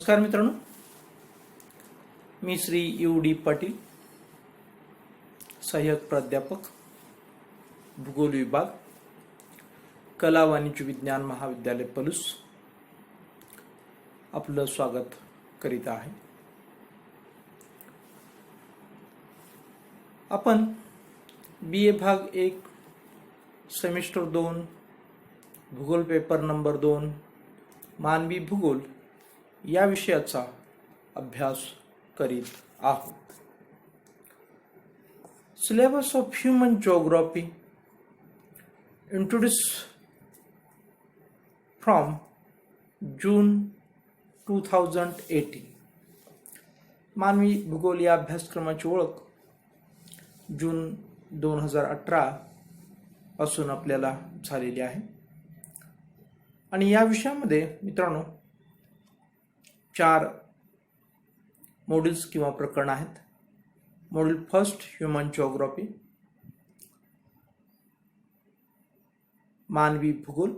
नमस्कार मित्रांनो, मी श्री यू.डी. पाटील, सहाय्यक प्राध्यापक, भूगोल विभाग, कला वाणिज्य विज्ञान महाविद्यालय पलूस आपलं स्वागत करीत आहे. आपण BA भाग 1 सेमिस्टर 2 भूगोल पेपर नंबर 2 मानवी भूगोल या विषयाचा अभ्यास करीत आहोत. Syllabus of human geography introduce from June 2018. मानवी भूगोल या अभ्यासक्रमाची ओळख जून 2018 पासून आपल्याला झालेली आहे. आणि या विषयामध्ये मित्रांनो 4 मॉड्यूल्स किंवा प्रकरण आहेत. मॉड्यूल फर्स्ट ह्यूमन जिओग्राफी, मानवी भूगोल.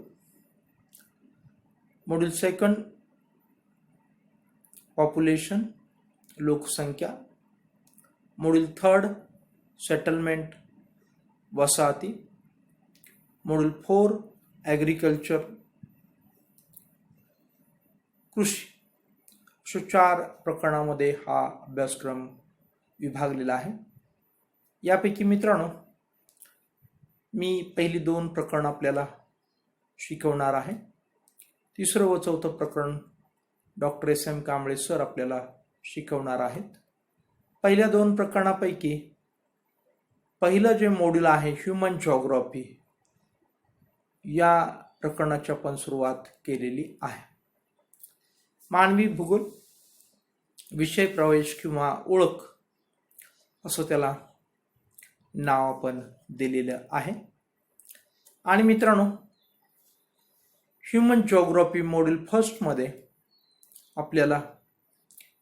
मॉड्यूल सेकंड पॉप्युलेशन, लोकसंख्या. मॉड्यूल थर्ड सेटलमेंट, वसाहती. मॉड्यूल 4 ॲग्रिकल्चर, कृषी. अशा 4 प्रकरणामध्ये हा अभ्यासक्रम विभागलेला आहे. यापैकी मित्रांनो मी पहिली 2 प्रकरण आपल्याला शिकवणार आहे. तिसरं व चौथं प्रकरण डॉक्टर SM कांबळे सर आपल्याला शिकवणार आहेत. पहिल्या 2 प्रकरणापैकी पहिलं जे मॉड्यूल आहे ह्यूमन जिओग्राफी, या प्रकरणाची आपण सुरुवात केलेली आहे. मानवी भूगोल विषय प्रवेश किंवा ओळख असं त्याला नाव आपण दिलेलं आहे. आणि मित्रांनो ह्यूमन जिओग्राफी मॉड्यूल फर्स्ट मध्ये आपल्याला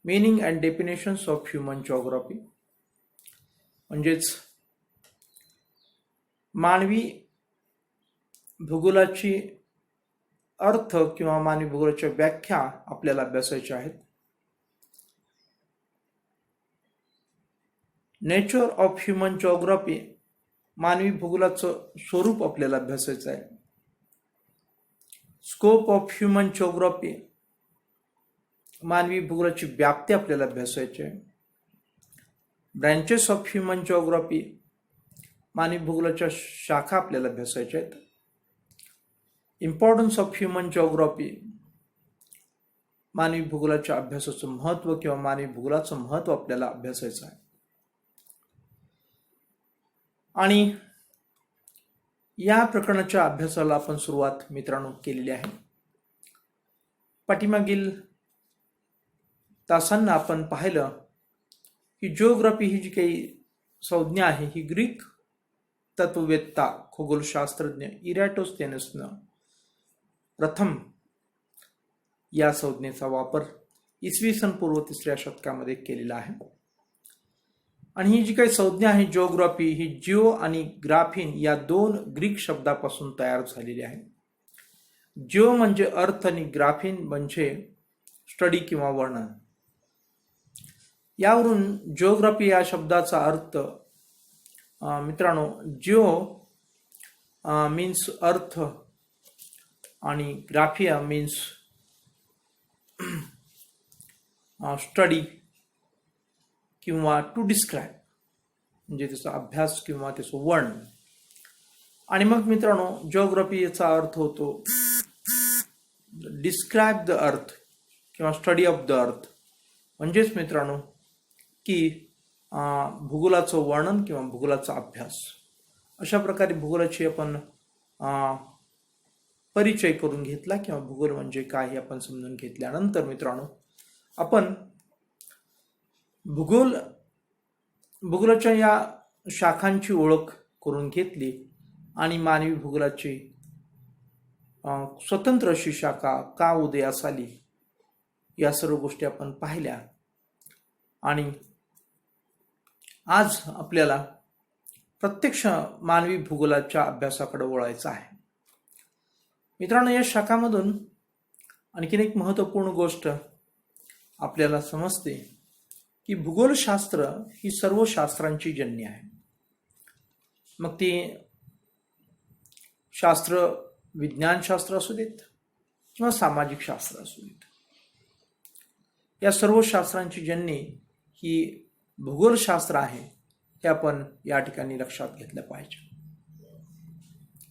meaning and definitions of human geography म्हणजेच मानवी भूगोलाची अर्थ किंवा मानवी भूगोलाच्या व्याख्या आपल्याला अभ्यासायच्या आहेत. नेचर ऑफ ह्यूमन जिओग्राफी, मानवी भूगोलाचं स्वरूप आपल्याला अभ्यासायचं आहे. स्कोप ऑफ ह्यूमन जिओग्राफी, मानवी भूगोलाची व्याप्ती आपल्याला अभ्यासायची आहे. ब्रँचेस ऑफ ह्यूमन जिओग्राफी, मानवी भूगोलाच्या शाखा आपल्याला अभ्यासायच्या आहेत. इम्पॉर्टन्स ऑफ ह्यूमन जिओग्राफी, मानवी भूगोलाच्या अभ्यासाचं महत्त्व किंवा मानवी भूगोलाचं महत्त्व आपल्याला अभ्यासायचं आहे. आणि या प्रकरणाच्या अभ्यासाला आपण सुरुवात मित्रांनो केलेली आहे. पाठीमागील तासांना आपण पाहिलं की जिओग्राफी ही जी काही संज्ञा आहे ही ग्रीक तत्ववेत्ता खगोलशास्त्रज्ञ इरॅटोस्थेनसनं प्रथम या संज्ञेचा वापर इसवी पूर्व 3ऱ्या शतकामध्ये केलेला आहे. आणि ही जी काही संज्ञा आहे जिओग्राफी ही जिओ आणि ग्राफीन या 2 ग्रीक शब्दापासून तयार झालेली आहे. जिओ म्हणजे अर्थ आणि ग्राफीन म्हणजे स्टडी किंवा वर्णन. यावरून जिओग्राफी या शब्दाचा अर्थ मित्रांनो जिओ मीन्स अर्थ आणि ग्राफिया मीन्स स्टडी किंवा टू डिस्क्राईब म्हणजे त्याचा अभ्यास किंवा त्याचं वर्णन. आणि मग मित्रांनो जिओग्राफी याचा अर्थ होतो डिस्क्राईब द अर्थ किंवा स्टडी ऑफ द अर्थ. म्हणजेच मित्रांनो की भूगोलाचं वर्णन किंवा भूगोलाचा अभ्यास. अशा प्रकारे भूगोलाची आपण परिचय करून घेतला किंवा भूगोल म्हणजे काय हे आपण समजून घेतल्यानंतर मित्रांनो आपण भूगोलाच्या या शाखांची ओळख करून घेतली आणि मानवी भूगोलाची स्वतंत्र अशी शाखा का उदयास आली या सर्व गोष्टी आपण पाहिल्या. आणि आज आपल्याला प्रत्यक्ष मानवी भूगोलाच्या अभ्यासाकडे वळायचं आहे. मित्रांनो या शाखामधून आणखीन एक महत्त्वपूर्ण गोष्ट आपल्याला समजते की भूगोलशास्त्र ही सर्व शास्त्रांची जननी आहे. मग ती शास्त्र विज्ञानशास्त्र असू देत किंवा सामाजिक शास्त्र असू देत, या सर्व शास्त्रांची जननी ही भूगोलशास्त्र आहे, हे आपण या ठिकाणी लक्षात घेतलं पाहिजे.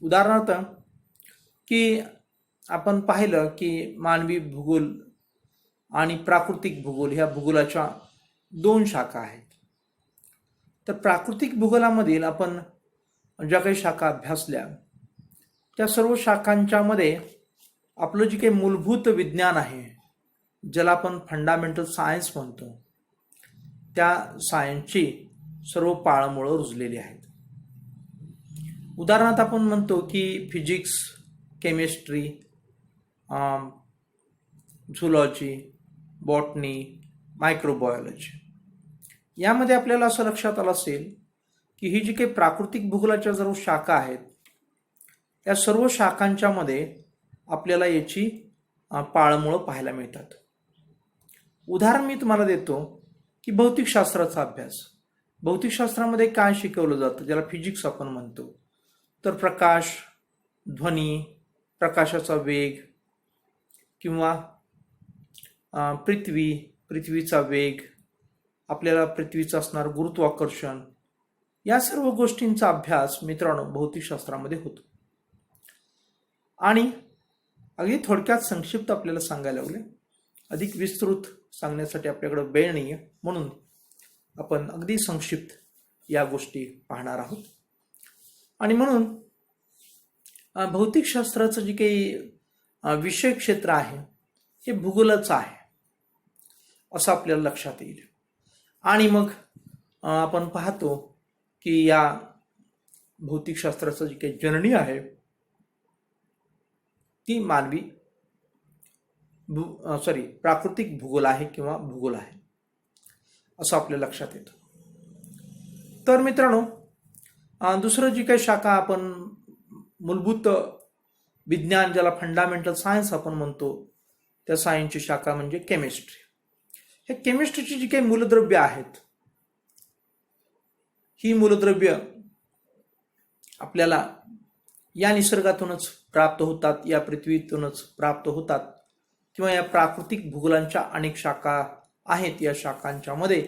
उदाहरणार्थ की आपण पाहिलं की मानवी भूगोल आणि प्राकृतिक भूगोल ह्या भूगोलाच्या दोन शाखा आहेत. तर प्राकृतिक भूगोलामधील आपण ज्या काही शाखा अभ्यासल्या त्या सर्व शाखांच्या मध्ये आपलं जे काही मूलभूत विज्ञान आहे, ज्याला आपण फंडामेंटल सायन्स म्हणतो, त्या सायन्सची सर्व पाळंमुळं रुजलेली आहेत. उदाहरणार्थ आपण म्हणतो की physics, chemistry, zoology, botany, microbiology, यामध्ये आपल्याला असं लक्षात आलं असेल की ही जी काही प्राकृतिक भूगोलाच्या सर्व शाखा आहेत, या सर्व शाखांच्या मध्ये आपल्याला याची पाळंमुळं पाहायला मिळतात. उदाहरण मी तुम्हाला देतो की भौतिकशास्त्राचा अभ्यास. भौतिकशास्त्रामध्ये काय शिकवलं जातं, ज्याला फिजिक्स आपण म्हणतो, तर प्रकाश, ध्वनी, प्रकाशाचा वेग किंवा पृथ्वीचा वेग, आपल्याला पृथ्वीचं असणार गुरुत्वाकर्षण, या सर्व गोष्टींचा अभ्यास मित्रांनो भौतिकशास्त्रामध्ये होतो. आणि अगदी थोडक्यात संक्षिप्त आपल्याला सांगायला लागले, अधिक विस्तृत सांगण्यासाठी आपल्याकडे वेळ नाही आहे, म्हणून आपण अगदी संक्षिप्त या गोष्टी पाहणार आहोत. आणि म्हणून भौतिकशास्त्राचं जे काही विषय क्षेत्र आहे हे भूगोलाचं आहे असं आपल्याला लक्षात येईल. आणि मग आपण पाहतो की या भौतिकशास्त्राचं जी काही जननी आहे ती प्राकृतिक भूगोल आहे किंवा भूगोल आहे असं आपल्या लक्षात येतं. तर मित्रांनो, दुसरं जी काही शाखा आपण मूलभूत विज्ञान, ज्याला फंडामेंटल सायन्स आपण म्हणतो, त्या सायन्सची शाखा म्हणजे केमिस्ट्री. हे केमिस्ट्रीची जी काही मूलद्रव्य आहेत, ही मूलद्रव्य आपल्याला या निसर्गातूनच प्राप्त होतात, या पृथ्वीतूनच प्राप्त होतात, किंवा या प्राकृतिक भूगोलांच्या अनेक शाखा आहेत, या शाखांच्या मध्ये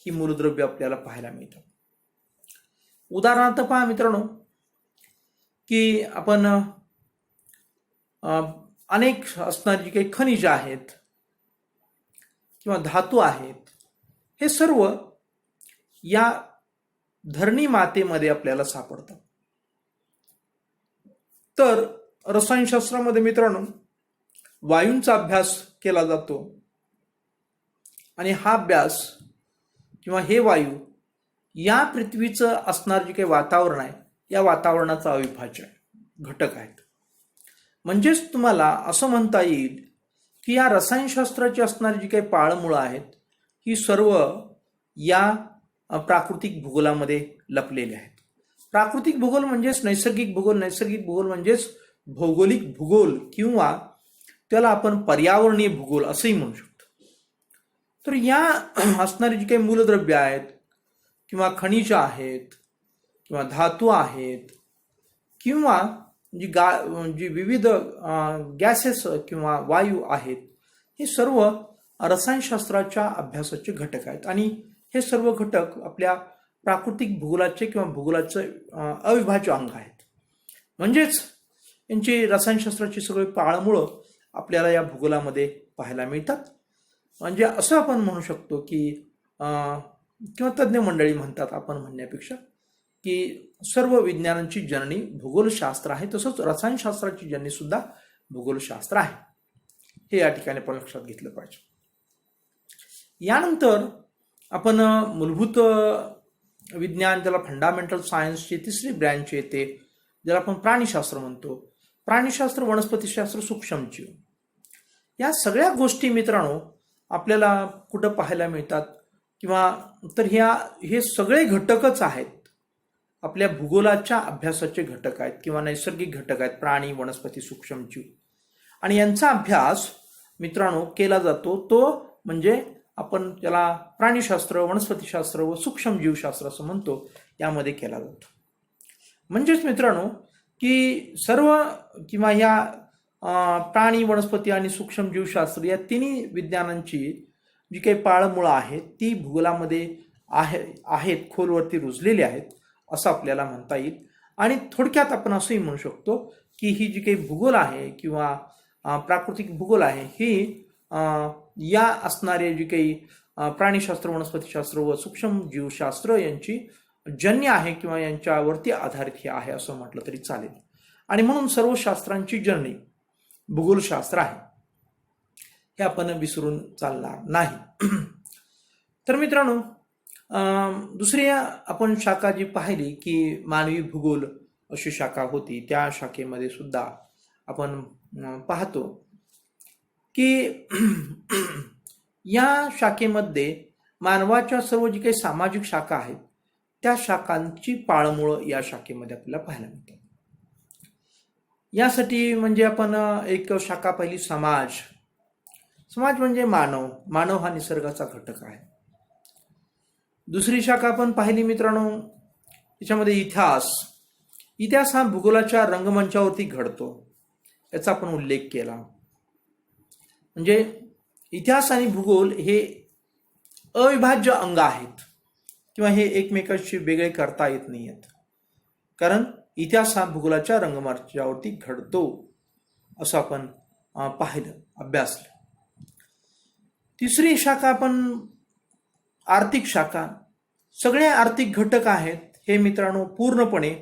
ही मूलद्रव्य आपल्याला पाहायला मिळतात. उदाहरणार्थ पहा मित्रांनो की आपण अनेक असणारी जी काही खनिज आहेत किंवा धातू आहेत, हे सर्व या धरणी मातेमध्ये आपल्याला सापडतात. तर रसायनशास्त्रामध्ये मित्रांनो वायूंचा अभ्यास केला जातो, आणि हा अभ्यास किंवा हे वायू या पृथ्वीचं असणार जे काही वातावरण आहे, या वातावरणाचा अविभाज्य घटक आहेत. म्हणजेच तुम्हाला असं म्हणता येईल की या रसायनशास्त्राची असणारी जी काही पाळंमुळं आहेत, ही सर्व या प्राकृतिक भूगोलामध्ये लपलेले आहेत. प्राकृतिक भूगोल म्हणजेच नैसर्गिक भूगोल, नैसर्गिक भूगोल म्हणजेच भौगोलिक भूगोल, किंवा त्याला आपण पर्यावरणीय भूगोल असंही म्हणू शकतो. तर या असणारी जी काही मूलद्रव्य आहेत किंवा खनिज आहेत किंवा धातू आहेत किंवा जी विविध गॅसेस किंवा वायू आहेत, हे सर्व रसायनशास्त्राच्या अभ्यासाचे घटक आहेत. आणि हे सर्व घटक आपल्या प्राकृतिक भूगोलाचे किंवा भूगोलाचं अविभाज्य अंग आहेत. म्हणजेच यांची रसायनशास्त्राची सगळी पाळंमुळं आपल्याला या भूगोलामध्ये पाहायला मिळतात. म्हणजे असं आपण म्हणू शकतो की किंवा तज्ज्ञ मंडळी म्हणतात, आपण म्हणण्यापेक्षा, की सर्व विज्ञानांची जननी भूगोलशास्त्र आहे, तसंच रसायनशास्त्राची जननी सुद्धा भूगोलशास्त्र आहे, हे या ठिकाणी आपण लक्षात घेतलं पाहिजे. यानंतर आपण मूलभूत विज्ञान, ज्याला फंडामेंटल सायन्सची तिसरी ब्रँच येते, ज्याला आपण प्राणीशास्त्र म्हणतो. प्राणीशास्त्र, वनस्पतीशास्त्र, सूक्ष्मजीव, या सगळ्या गोष्टी मित्रांनो आपल्याला कुठं पाहायला मिळतात, किंवा तर हे सगळे घटकच आहेत, आपल्या भूगोलाच्या अभ्यासाचे घटक आहेत किंवा नैसर्गिक घटक आहेत, प्राणी, वनस्पती, सूक्ष्मजीव. आणि यांचा अभ्यास मित्रांनो केला जातो तो म्हणजे आपण त्याला प्राणीशास्त्र, वनस्पतीशास्त्र व सूक्ष्म जीवशास्त्र असं म्हणतो, यामध्ये केला जातो. म्हणजेच मित्रांनो की सर्व किंवा या प्राणी, वनस्पती आणि सूक्ष्म जीवशास्त्र या तिन्ही विज्ञानांची जी काही पाळमुळं आहेत ती भूगोलामध्ये आहेत, खोलवरती रुजलेली आहेत असं आपल्याला म्हणता येईल. आणि थोडक्यात आपण असंही म्हणू शकतो की ही जी काही भूगोल आहे किंवा प्राकृतिक भूगोल आहे ही या असणारे जी काही प्राणीशास्त्र, वनस्पतीशास्त्र व सूक्ष्म जीवशास्त्र यांची जन्य आहे किंवा यांच्यावरती आधारित हे आहे असं म्हटलं तरी चालेल. आणि म्हणून सर्व शास्त्रांची जननी भूगोलशास्त्र आहे, हे आपण विसरून चालणार नाही. तर मित्रांनो दुसरी आपण शाखा जी पाहिली की मानवी भूगोल अशी शाखा होती, त्या शाखेमध्ये सुद्धा आपण पाहतो की या शाखेमध्ये मानवाच्या सर्व जी काही सामाजिक शाखा आहेत त्या शाखांची पाळमुळं या शाखेमध्ये आपल्याला पाहायला मिळतात. यासाठी म्हणजे आपण एक शाखा पाहिली समाज. समाज म्हणजे मानव हा निसर्गाचा घटक आहे. दुसरी शाखा आपण पाहिली मित्रांनो, त्याच्यामध्ये इतिहास हा भूगोलाच्या रंगमंचावरती घडतो, याचा आपण उल्लेख केला. म्हणजे इतिहास आणि भूगोल हे अविभाज्य अंग आहेत किंवा हे एकमेकांशी वेगळे करता येत नाहीत, कारण इतिहास हा भूगोलाच्या रंगमंचावरती घडतो असं आपण पाहिलं, अभ्यासलं. तिसरी शाखा आपण आर्थिक शाखा. सगळे आर्थिक घटक आहेत हे मित्रांनो पूर्णपणे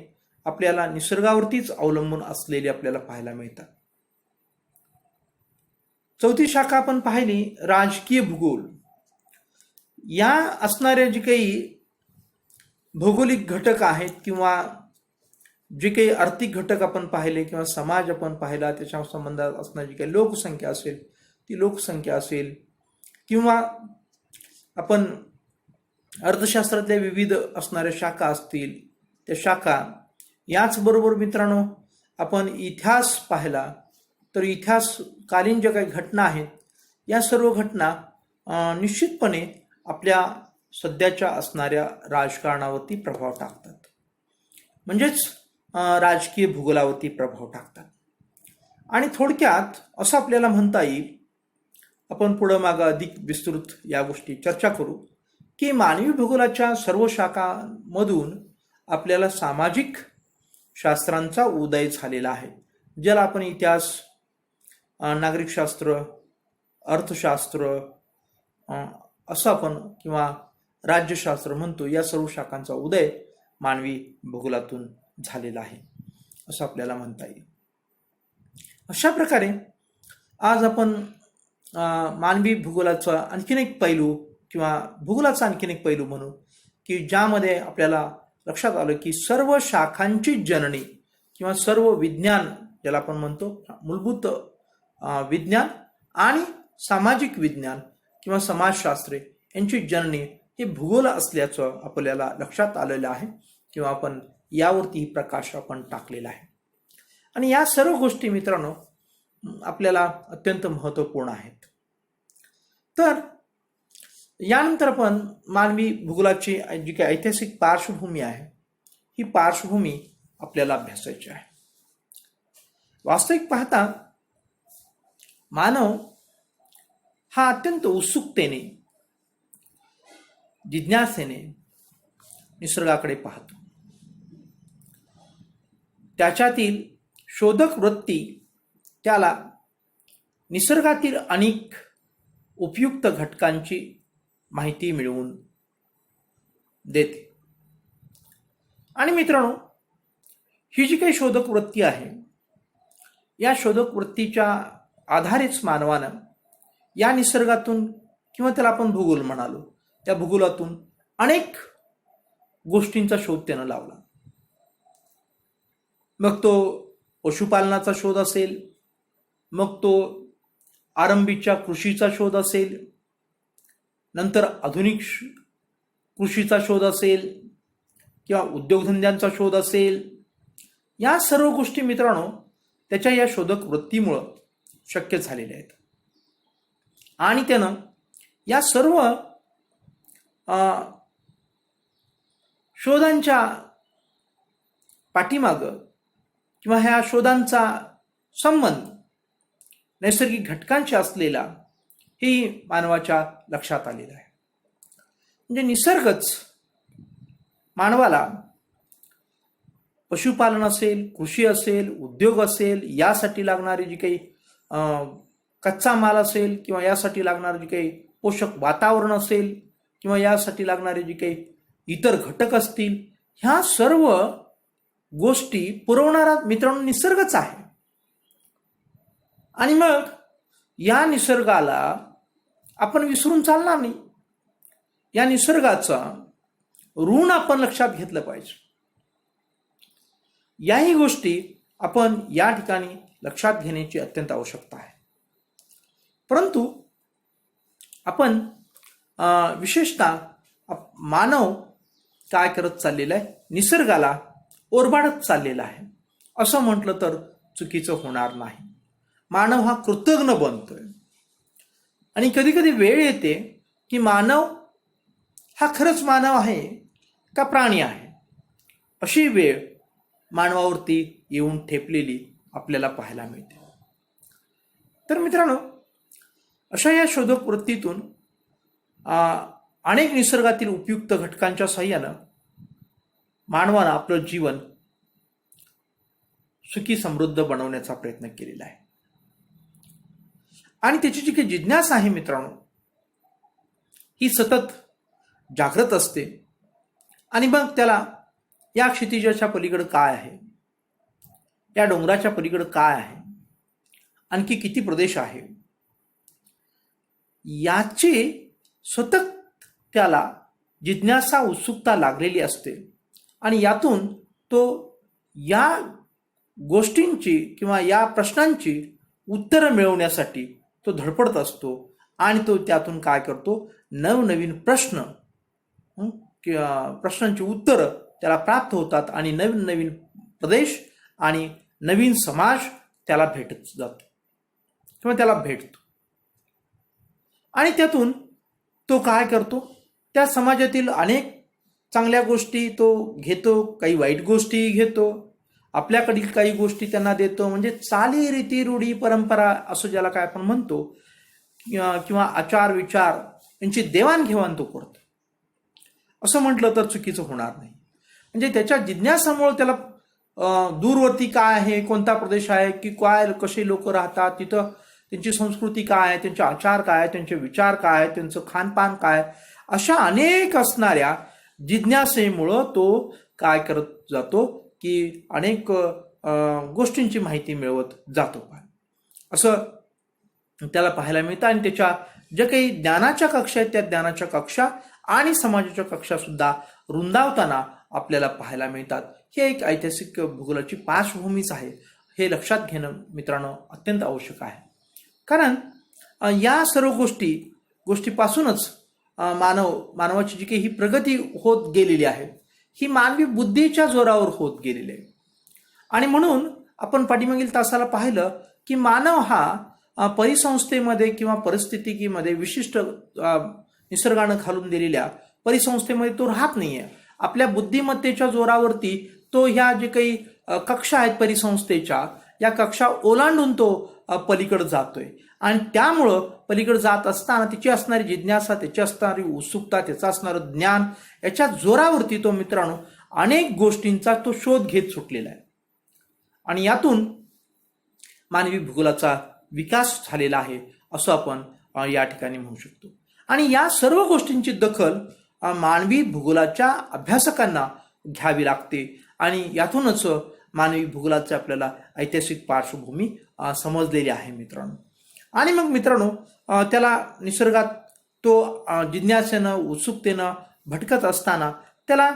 आपल्याला निसर्गावरतीच अवलंबून असलेले आपल्याला पाहायला मिळतात. चौथी शाखा आपण पाहिली राजकीय भूगोल. या असणाऱ्या जे काही भौगोलिक घटक आहेत किंवा जे काही आर्थिक घटक आपण पाहिले किंवा समाज आपण पाहिला, त्याच्या संबंधात असणारी जी काही लोकसंख्या असेल ती लोकसंख्या असेल किंवा आपण अर्थशास्त्रातल्या विविध असणाऱ्या शाखा असतील त्या शाखा. याचबरोबर मित्रांनो आपण इतिहास पाहिला तर इतिहासकालीन ज्या काही घटना आहेत या सर्व घटना निश्चितपणे आपल्या सध्याच्या असणाऱ्या राजकारणावरती प्रभाव टाकतात, म्हणजेच राजकीय भूगोलावरती प्रभाव टाकतात. आणि थोडक्यात असं आपल्याला म्हणता येईल, आपण पुढं मागं अधिक विस्तृत या गोष्टी चर्चा करू, की मानवी भूगोलाच्या सर्व शाखांमधून आपल्याला सामाजिक शास्त्रांचा उदय झालेला आहे, ज्याला आपण इतिहास, नागरिकशास्त्र, अर्थशास्त्र असं आपण किंवा राज्यशास्त्र म्हणतो. या सर्व शाखांचा उदय मानवी भूगोलातून झालेला आहे असं आपल्याला म्हणता येईल. अशा प्रकारे आज आपण मानवी भूगोलाचा आणखीन एक पैलू किंवा भूगोलाचा आणखीन एक पैलू म्हणू की ज्यामध्ये आपल्याला लक्षात आलं की सर्व शाखांची जननी किंवा सर्व विज्ञान ज्याला आपण म्हणतो मूलभूत विज्ञान आणि सामाजिक विज्ञान किंवा समाजशास्त्रे यांची जननी हे भूगोल असल्याचं आपल्याला लक्षात आलेलं आहे किंवा आपण यावरती प्रकाश आपण टाकलेला आहे. आणि या सर्व गोष्टी मित्रांनो आपल्याला अत्यंत महत्त्वपूर्ण आहेत. तर यानंतर आपण मानवी भूगोलाची जी काही ऐतिहासिक पार्श्वभूमी आहे ही पार्श्वभूमी आपल्याला अभ्यासायची आहे. वास्तविक पाहता मानव हा अत्यंत उत्सुकतेने, जिज्ञासेने निसर्गाकडे पाहतो. त्याच्यातील शोधक वृत्ती त्याला निसर्गातील अनेक उपयुक्त घटकांची माहिती मिळवून देते. आणि मित्रांनो ही जी काही शोधक वृत्ती आहे या शोधक वृत्तीच्या आधारेच मानवानं या निसर्गातून किंवा त्याला आपण भूगोल म्हणालो त्या भूगोलातून अनेक गोष्टींचा शोध त्यानं लावला. मग तो पशुपालनाचा शोध असेल, मग तो आरंभीच्या कृषीचा शोध असेल, नंतर आधुनिक कृषीचा शोध असेल किंवा उद्योगधंद्यांचा शोध असेल. या सर्व गोष्टी मित्रांनो त्याच्या या शोधक वृत्तीमुळं शक्य झालेल्या आहेत. आणि त्यानं या सर्व शोधांच्या पाठीमाग किंवा ह्या शोधांचा संबंध नैसर्गिक घटकांशी असलेला ही मानवाच्या लक्षात आलेला आहे. म्हणजे निसर्गच मानवाला पशुपालन असेल, कृषी असेल, उद्योग असेल, यासाठी लागणारी जी काही कच्चा माल असेल किंवा यासाठी लागणारे जे काही पोषक वातावरण असेल किंवा यासाठी लागणारे जे काही इतर घटक असतील, ह्या सर्व गोष्टी पुरवणारा मित्रांनो निसर्गच आहे. आणि मग या निसर्गाला आपण विसरून चालणार नाही. या निसर्गाचा ऋण आपण लक्षात घेतलं पाहिजे. याही गोष्टी आपण या ठिकाणी लक्षात घेण्याची अत्यंत आवश्यकता आहे. परंतु आपण विशेषतः मानव काय करत चाललेला आहे, निसर्गाला ओरबाडत चाललेला आहे असं म्हटलं तर चुकीचं होणार नाही. मानव हा कृतज्ञ बनतोय आणि कधी कधी वेळ येते की मानव हा खरंच मानव आहे का प्राणी आहे, अशी वेळ मानवावरती येऊन ठेपलेली आपल्याला पाहायला मिळते. तर मित्रांनो, अशा या शोधक वृत्तीतून अनेक निसर्गातील उपयुक्त घटकांच्या साहाय्यानं मानवानं आपलं जीवन सुखी समृद्ध बनवण्याचा प्रयत्न केलेला आहे. आणि त्याची जी काही जिज्ञासा आहे मित्रांनो, ही सतत जागृत असते. आणि मग त्याला या क्षितिजाच्या पलीकडे काय आहे, या डोंगराच्या पलीकडे काय आहे, आणखी किती प्रदेश आहे, याची सतत त्याला जिज्ञासा उत्सुकता लागलेली असते. आणि यातून तो या गोष्टींची किंवा या प्रश्नांची उत्तरं मिळवण्यासाठी तो धडपडत असतो. आणि तो त्यातून काय करतो, नवनवीन प्रश्न किंवा प्रश्नांची उत्तरं त्याला प्राप्त होतात आणि नवीन नवीन प्रदेश आणि नवीन समाज त्याला भेटत जातो किंवा त्याला भेटतो. आणि त्यातून तो काय करतो, त्या समाजातील अनेक चांगल्या गोष्टी तो घेतो, काही वाईट गोष्टी घेतो, आपल्याकडील काही गोष्टी त्यांना देतो. म्हणजे चाली रीती रूढी परंपरा असं ज्याला काय आपण म्हणतो किंवा आचार विचार यांची देवाणघेवाण तो करतो. असं म्हटलं तर चुकीचं होणार नाही. म्हणजे त्याच्या जिज्ञासामुळे त्याला दूरवर्ती काय आहे, कोणता प्रदेश आहे, की काय कसे लोक राहतात तिथं, त्यांची संस्कृती काय आहे, त्यांचे आचार काय आहे, त्यांचे विचार काय आहे, त्यांचं खानपान काय, अशा अनेक असणाऱ्या जिज्ञासेमुळं तो काय करत जातो की अनेक गोष्टींची माहिती मिळवत जातो. असं त्याला पाहायला मिळतं. आणि त्याच्या ज्या काही ज्ञानाच्या कक्षा आहेत त्या ज्ञानाच्या कक्षा आणि समाजाच्या कक्षा सुद्धा रुंदावताना आपल्याला पाहायला मिळतात. हे एक ऐतिहासिक भूगोलाची पार्श्वभूमीच आहे. हे लक्षात घेणं मित्रांनो अत्यंत आवश्यक आहे. कारण या सर्व गोष्टीपासूनच मानवाची जी काही ही प्रगती होत गेलेली आहे, ही मानवी बुद्धीच्या जोरावर होत गेलेली आहे. आणि म्हणून आपण पाठीमागील तासाला पाहिलं की मानव हा परिसंस्थेमध्ये किंवा परिस्थितीमध्ये विशिष्ट निसर्गानं घालून दिलेल्या परिसंस्थेमध्ये तो राहत नाहीये. आपल्या बुद्धिमत्तेच्या जोरावरती तो ह्या जे काही कक्षा आहेत परिसंस्थेच्या, या कक्षा ओलांडून तो पलीकडे जातोय. आणि त्यामुळं पलीकडे जात असताना तिची असणारी जिज्ञासा, त्याची असणारी उत्सुकता, त्याचं असणारं ज्ञान, याच्या जोरावरती तो मित्रांनो अनेक गोष्टींचा तो शोध घेत सुटलेला आहे. आणि यातून मानवी भूगोलाचा विकास झालेला आहे असं आपण या ठिकाणी म्हणू शकतो. आणि या सर्व गोष्टींची दखल मानवी भूगोलाच्या अभ्यासकांना घ्यावी लागते. आणि यातूनच मानवी भूगोलाची आपल्याला ऐतिहासिक पार्श्वभूमी समजलेली आहे मित्रांनो. आणि मग मित्रांनो त्याला निसर्गात तो जिज्ञासेनं उत्सुकतेनं भटकत असताना त्याला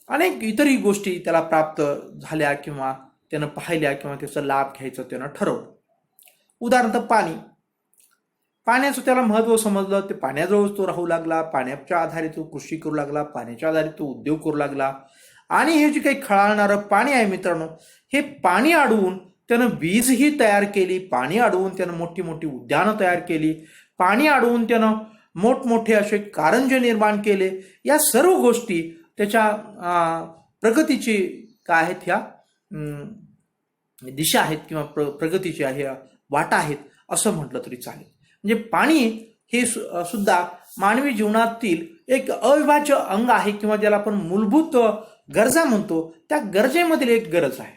अनेक इतरही गोष्टी त्याला प्राप्त झाल्या किंवा त्यानं पाहिल्या किंवा त्याचा लाभ घ्यायचं त्यानं ठरवलं. उदाहरणार्थ पाण्याचं त्याला महत्त्व समजलं. ते पाण्याजवळ तो राहू लागला, पाण्याच्या आधारे तो कृषी करू लागला, पाण्याच्या आधारे तो उद्योग करू लागला. आणि हे जे काही खळाळणारं पाणी आहे मित्रांनो, हे पाणी अडवून त्यानं वीजही तयार केली, पाणी अडवून त्यानं मोठी मोठी उद्यानं तयार केली, पाणी अडवून त्यानं मोठमोठे असे कारंजे निर्माण केले. या सर्व गोष्टी त्याच्या प्रगतीची काय आहेत, ह्या दिशा आहेत किंवा प्रगतीची आहे वाटा आहेत असं म्हटलं तरी चालेल. म्हणजे पाणी हे सुद्धा मानवी जीवनातील एक अविभाज्य अंग आहे किंवा ज्याला आपण मूलभूत गरजा म्हणतो, त्या गरजेमधील एक गरज आहे.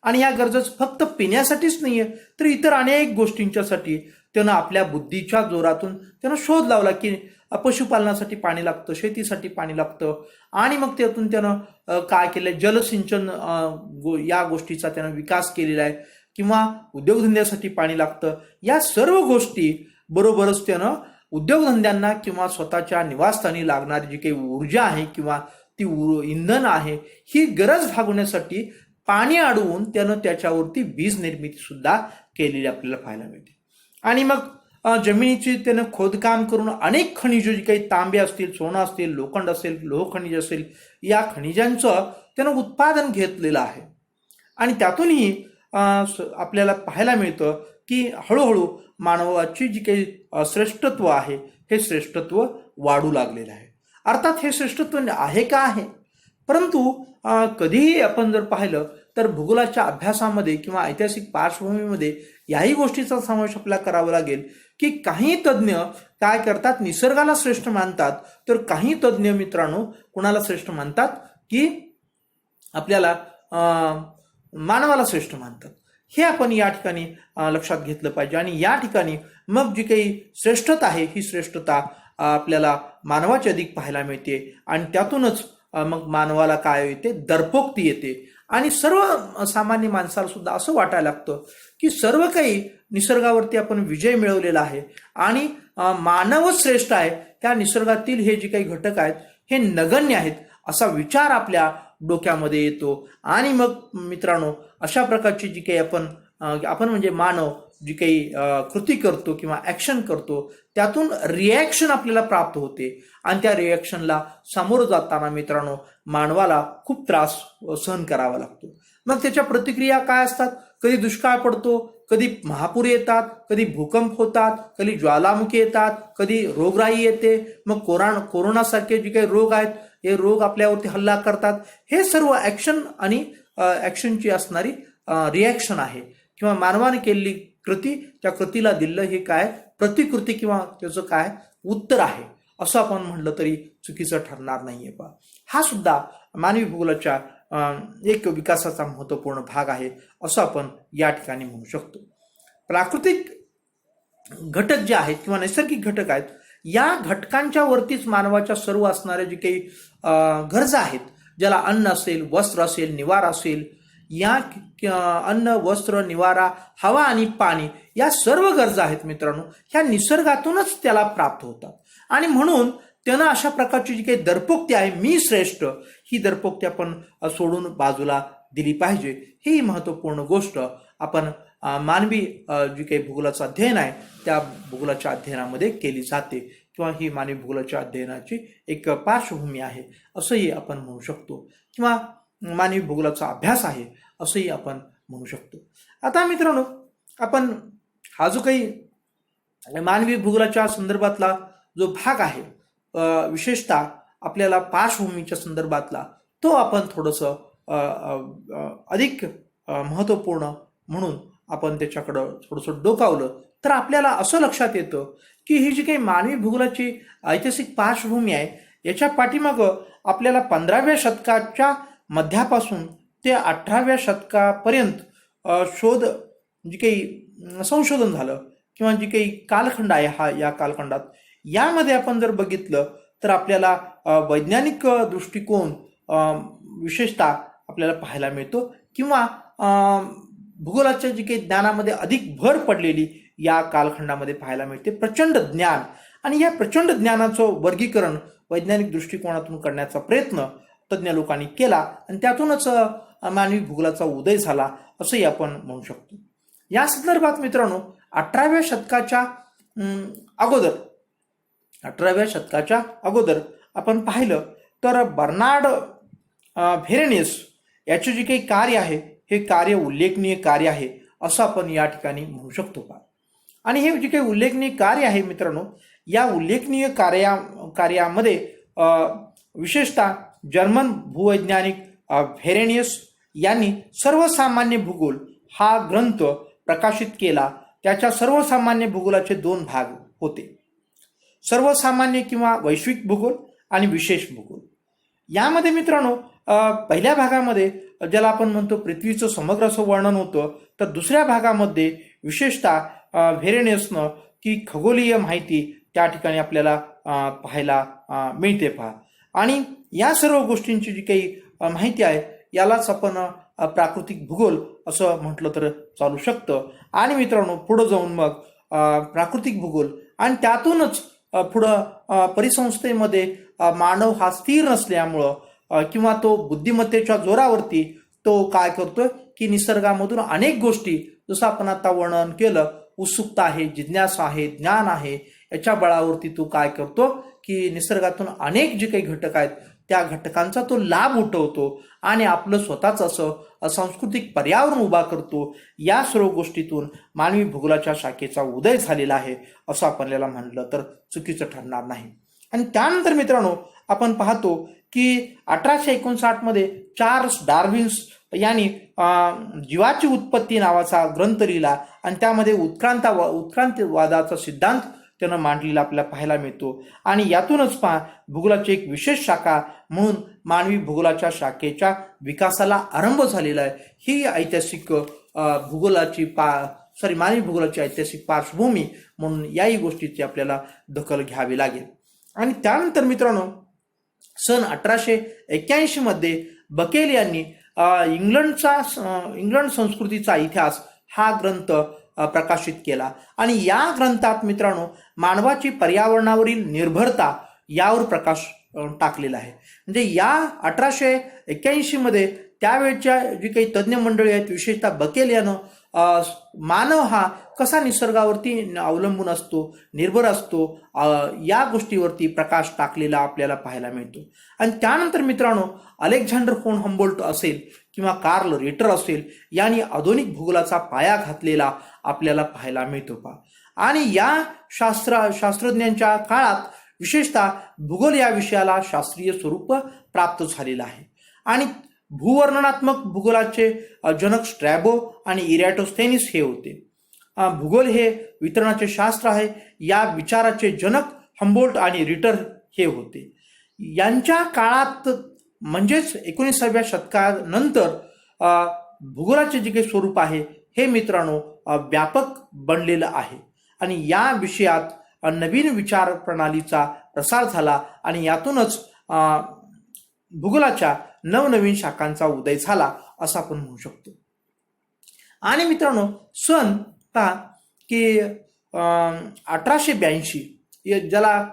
आणि या गरज फक्त पिण्यासाठीच नाहीये, तर इतर अनेक गोष्टींच्यासाठी त्यानं आपल्या बुद्धीच्या जोरातून त्यानं शोध लावला की पशुपालनासाठी पाणी लागतं, शेतीसाठी पाणी लागतं, आणि मग त्यातून त्यानं काय केलं, जलसिंचन या गोष्टीचा त्यानं विकास केलेला आहे, किंवा उद्योगधंद्यासाठी पाणी लागतं. या सर्व गोष्टी बरोबरच त्यानं उद्योगधंद्यांना किंवा स्वतःच्या निवासस्थानी लागणारी जी काही ऊर्जा आहे किंवा ती इंधन आहे, ही गरज भागवण्यासाठी पाणी अडवून त्यानं त्याच्यावरती वीज निर्मिती सुद्धा केलेली आपल्याला पाहायला मिळते. आणि मग जमिनीची त्यानं खोदकाम करून अनेक खनिज, जी काही तांबे असतील, सोनं असतील, लोखंड असेल, लोह खनिज असेल, या खनिजांचं त्यानं उत्पादन घेतलेलं आहे. आणि त्यातूनही आपल्याला पाहायला मिळतं की हळूहळू मानवाची जी काही श्रेष्ठत्व आहे, हे श्रेष्ठत्व वाढू लागलेलं आहे. अर्थात हे श्रेष्ठत्व आहे का आहे, परंतु कधीही आपण जर पाहिलं तर भूगोलाच्या अभ्यासामध्ये किंवा ऐतिहासिक पार्श्वभूमीमध्ये याही गोष्टीचा समावेश आपल्याला करावा लागेल की काही तज्ज्ञ काय करतात, निसर्गाला श्रेष्ठ मानतात, तर काही तज्ज्ञ मित्रांनो कुणाला श्रेष्ठ मानतात की आपल्याला मानवाला श्रेष्ठ मानतात. हे आपण या ठिकाणी लक्षात घेतलं पाहिजे. आणि या ठिकाणी मग जी काही श्रेष्ठता आहे, ही श्रेष्ठता आपल्याला मानवाची अधिक पाहायला मिळते. आणि त्यातूनच मग मानवाला काय येते, दर्पोक्ती येते. आणि सर्व सामान्य माणसाला सुद्धा असं वाटायला लागतं की सर्व काही निसर्गावरती आपण विजय मिळवलेला आहे आणि मानवच श्रेष्ठ आहे. त्या निसर्गातील हे जे काही घटक आहेत हे नगण्य आहेत, असा विचार आपल्या डोक्यामध्ये येतो. आणि मग मित्रांनो, अशा प्रकारची जी काही आपण म्हणजे मानव जी काही कृती करतो किंवा ऍक्शन करतो, त्यातून रिॲक्शन आपल्याला प्राप्त होते. आणि त्या रिॲक्शनला सामोरं जाताना मित्रांनो मानवाला खूप त्रास सहन करावा लागतो. मग त्याच्या प्रतिक्रिया काय असतात, कधी दुष्काळ पडतो, कधी महापूर येतात, कधी भूकंप होतात, कधी ज्वालामुखी येतात, कधी रोगराई येते, मग कोरोनासारखे जे काही रोग आहेत हे रोग आपल्यावरती हल्ला करतात. हे सर्व ऍक्शन आणि ऍक्शनची असणारी रिॲक्शन आहे किंवा मानवाने केलेली कृती, त्या कृतीला दिलं हे काय प्रतिकृती किंवा त्याचं काय उत्तर आहे, असं आपण म्हटलं तरी चुकीचं ठरणार नाहीये. हा सुद्धा मानवी भूगोलाच्या एक विकासाचा महत्वपूर्ण भाग आहे असं आपण या ठिकाणी म्हणू शकतो. प्राकृतिक घटक जे आहेत किंवा नैसर्गिक घटक आहेत, या घटकांच्या वरतीच मानवाच्या सर्व असणाऱ्या जे काही गरजा आहेत, ज्याला अन्न असेल, वस्त्र असेल, निवारा असेल, या अन्न, वस्त्र, निवारा, हवा आणि पाणी, या सर्व गरजा आहेत मित्रांनो, ह्या निसर्गातूनच त्याला प्राप्त होतात. आणि म्हणून त्यानं अशा प्रकारची जी काही दर्पोक्ती आहे, मी श्रेष्ठ, ही दर्पोक्ती आपण सोडून बाजूला दिली पाहिजे. ही महत्वपूर्ण गोष्ट आपण मानवी जी काही भूगोलाचं अध्ययन आहे त्या भूगोलाच्या अध्ययनामध्ये केली जाते किंवा ही मानवी भूगोलाच्या अध्ययनाची एक पार्श्वभूमी आहे असंही आपण म्हणू शकतो, किंवा मानवी भूगोलाचा अभ्यास आहे असंही आपण म्हणू शकतो. आता मित्रांनो, आपण हा जो काही मानवी भूगोलाच्या संदर्भातला जो भाग आहे, विशेषतः आपल्याला पार्श्वभूमीच्या संदर्भातला, तो आपण थोडंसं अधिक महत्त्वपूर्ण म्हणून आपण त्याच्याकडं थोडंसं डोकावलं तर आपल्याला असं लक्षात येतं की ही जी काही मानवी भूगोलाची ऐतिहासिक पार्श्वभूमी आहे, याच्या पाठीमागं आपल्याला 15व्या शतकाच्या मध्यापासून ते 18व्या शतकापर्यंत जी काही संशोधन झालं किंवा जी काही कालखंड आहे हा, या कालखंडात यामध्ये आपण जर बघितलं तर आपल्याला वैज्ञानिक दृष्टिकोन विशेषतः आपल्याला पाहायला मिळतो, किंवा भूगोलाच्या जी काही ज्ञानामध्ये अधिक भर पडलेली या कालखंडामध्ये पाहायला मिळते. प्रचंड ज्ञान, आणि या प्रचंड ज्ञानाचं वर्गीकरण वैज्ञानिक दृष्टिकोनातून करण्याचा प्रयत्न तज्ज्ञ लोकांनी केला आणि त्यातूनच मानवी भूगोलाचा उदय झाला असंही आपण म्हणू शकतो. या संदर्भात मित्रांनो, 18व्या शतकाच्या अगोदर आपण पाहिलं तर बर्नार्ड व्हेरेनियस याचे जे काही कार्य आहे हे कार्य उल्लेखनीय कार्य आहे असं आपण या ठिकाणी म्हणू शकतो का. आणि हे जे काही उल्लेखनीय कार्य आहे मित्रांनो, या उल्लेखनीय कार्यामध्ये विशेषतः जर्मन भूवैज्ञानिक व्हेरेनियस यांनी सर्वसामान्य भूगोल हा ग्रंथ प्रकाशित केला. त्याच्या सर्वसामान्य भूगोलाचे 2 भाग होते, सर्वसामान्य किंवा वैश्विक भूगोल आणि विशेष भूगोल. यामध्ये मित्रांनो पहिल्या भागामध्ये ज्याला आपण म्हणतो पृथ्वीचं समग्र असं वर्णन होतं, तर दुसऱ्या भागामध्ये विशेषतः व्हेरेनियसनं की खगोलीय माहिती त्या ठिकाणी आपल्याला पाहायला मिळते पहा. आणि या सर्व गोष्टींची जी काही माहिती आहे यालाच आपण प्राकृतिक भूगोल असं म्हटलं तर चालू शकतं. आणि मित्रांनो पुढं जाऊन मग प्राकृतिक भूगोल आणि त्यातूनच पुढं परिसंस्थेमध्ये मानव हा स्थिर नसल्यामुळं किंवा तो बुद्धिमत्तेच्या जोरावरती तो काय करतोय की निसर्गामधून अनेक गोष्टी जसं आपण आता वर्णन केलं, उत्सुकता आहे, जिज्ञासा आहे, ज्ञान आहे, याच्या बळावरती तो काय करतो की निसर्गातून अनेक जे काही घटक आहेत त्या घटकांचा तो लाभ उठवतो आणि आपलं स्वतःच असं सांस्कृतिक पर्यावरण उभा करतो. या सर्व गोष्टीतून मानवी भूगोलाच्या शाखेचा उदय झालेला आहे असं आपल्याला म्हणलं तर चुकीचं ठरणार नाही. आणि त्यानंतर मित्रांनो आपण पाहतो की 1859 मध्ये चार्ल्स डार्विन्स यांनी जीवाची उत्पत्ती नावाचा ग्रंथ लिहिला आणि त्यामध्ये उत्क्रांतिवादाचा सिद्धांत त्यानं मांडलेला आपल्याला पाहायला मिळतो. आणि यातूनच पहा भूगोलाची एक विशेष शाखा म्हणून मानवी भूगोलाच्या शाखेच्या विकासाला आरंभ झालेला आहे. ही ऐतिहासिक मानवी भूगोलाची ऐतिहासिक पार्श्वभूमी म्हणून याही गोष्टीची आपल्याला दखल घ्यावी लागेल. आणि त्यानंतर मित्रांनो सन 1881 मध्ये बकेल यांनी इंग्लंड संस्कृतीचा इतिहास हा ग्रंथ प्रकाशित केला. आणि या ग्रंथात मित्रांनो मानवाची पर्यावरणावरील निर्भरता यावर प्रकाश टाकलेला आहे. म्हणजे या 1881 मध्ये त्यावेळच्या जी काही तज्ज्ञ मंडळी आहेत, विशेषतः बकेल यानं मानव हा कसा निसर्गावरती अवलंबून असतो, निर्भर असतो, या गोष्टीवरती प्रकाश टाकलेला आपल्याला पाहायला मिळतो. आणि त्यानंतर मित्रांनो अलेक्झांडर फोन हम्बोल्ट असेल किंवा कार्ल रिटर असेल यांनी आधुनिक भूगोलाचा पाया घातलेला आपल्याला पाहायला मिळतो पहा. आणि या शास्त्रज्ञांच्या काळात विशेषतः भूगोल या विषयाला शास्त्रीय स्वरूप प्राप्त झालेलं आहे. आणि भूवर्णनात्मक भूगोलाचे जनक स्ट्रॅबो आणि इरॅटोस्थेनिस हे होते. भूगोल हे वितरणाचे शास्त्र आहे या विचाराचे जनक हम्बोल्ट आणि रिटर हे होते. यांच्या काळात म्हणजेच 19व्या शतकानंतर भूगोलाचे जे काही स्वरूप आहे हे मित्रांनो व्यापक बनलेलं आहे. आणि या विषयात नवीन विचार प्रणालीचा प्रसार झाला आणि यातूनच भूगोलाच्या नवनवीन शाखांचा उदय झाला असं आपण म्हणू शकतो. आणि मित्रांनो सन पहा की 1882 ज्याला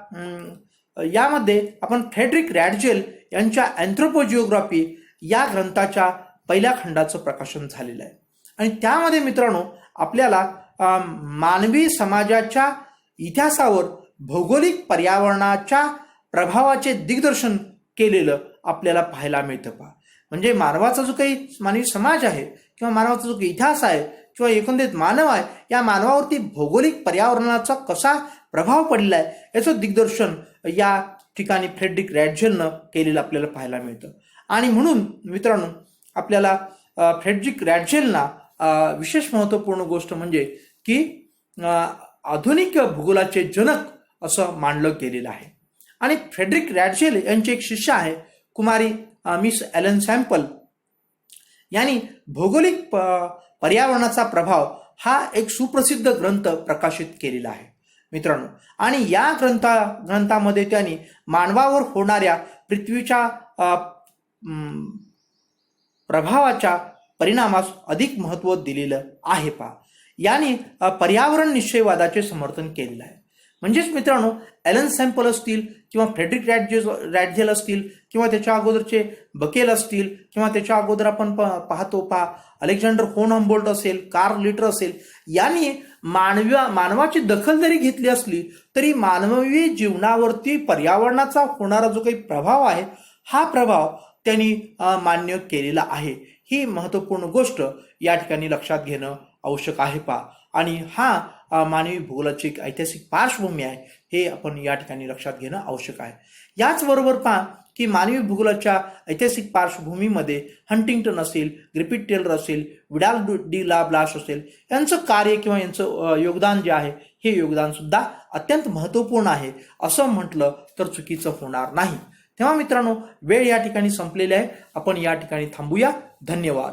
यामध्ये आपण फ्रेडरिक रॅडजेल यांच्या अँथ्रोपोजिओग्राफी या ग्रंथाच्या पहिल्या खंडाचं प्रकाशन झालेलं आहे. आणि त्यामध्ये मित्रांनो आपल्याला मानवी समाजाच्या इतिहासावर भौगोलिक पर्यावरणाच्या प्रभावाचे दिग्दर्शन केलेलं आपल्याला पाहायला मिळतं पहा. म्हणजे मानवाचा जो काही मानवी समाज आहे किंवा मानवाचा जो काही इतिहास आहे किंवा एकंदरीत मानव आहे या मानवावरती भौगोलिक पर्यावरणाचा कसा प्रभाव पडलेला आहे याचं दिग्दर्शन या ठिकाणी फ्रेडरिक रॅडजेलनं केलेलं आपल्याला पाहायला मिळतं. आणि म्हणून मित्रांनो आपल्याला फ्रेडरिक रॅडजेलना विशेष महत्त्वपूर्ण गोष्ट म्हणजे की आधुनिक भूगोलाचे जनक असं मानलं गेलेलं आहे. आणि फ्रेडरिक रॅडजेल यांचे एक शिष्य आहे कुमारी मिस ॲलन सॅम्पल यांनी भौगोलिक पर्यावरणाचा प्रभाव हा एक सुप्रसिद्ध ग्रंथ प्रकाशित केलेला आहे मित्रांनो. आणि या ग्रंथामध्ये त्यांनी मानवावर होणाऱ्या पृथ्वीच्या प्रभावाच्या परिणामास अधिक महत्त्व दिलेलं आहे पहा. यांनी पर्यावरण निश्चयवादाचे समर्थन केलेलं आहे. म्हणजेच मित्रांनो ॲलन सॅम्पल असतील किंवा फ्रेडरिक रॅडजेल असतील किंवा त्याच्या अगोदरचे बकेल असतील किंवा त्याच्या अगोदर आपण पाहतो अलेक्झांडर फोन हम्बोल्ट असेल, कार्ल लिटर असेल, यांनी मानवाची दखल जरी घेतली असली तरी मानवी जीवनावरती पर्यावरणाचा होणारा जो काही प्रभाव आहे हा प्रभाव त्यांनी मान्य केलेला आहे. ही महत्त्वपूर्ण गोष्ट या ठिकाणी लक्षात घेणं आवश्यक आहे पहा. आणि हा मानवी भूगोलाची एक ऐतिहासिक पार्श्वभूमी आहे हे आपण या ठिकाणी लक्षात घेणं आवश्यक आहे. याचबरोबर पहा की मानवी भूगोलाच्या ऐतिहासिक पार्श्वभूमीमध्ये हंटिंग्टन असेल, ग्रिफिथ टेलर असेल, विडाल डी ला ब्लाश असेल, यांचं कार्य किंवा यांचं योगदान जे आहे हे योगदान सुद्धा अत्यंत महत्त्वपूर्ण आहे असं म्हटलं तर चुकीचं होणार नाही. तेव्हा मित्रांनो, वेळ या ठिकाणी संपलेली आहे. आपण या ठिकाणी थांबूया. धन्यवाद.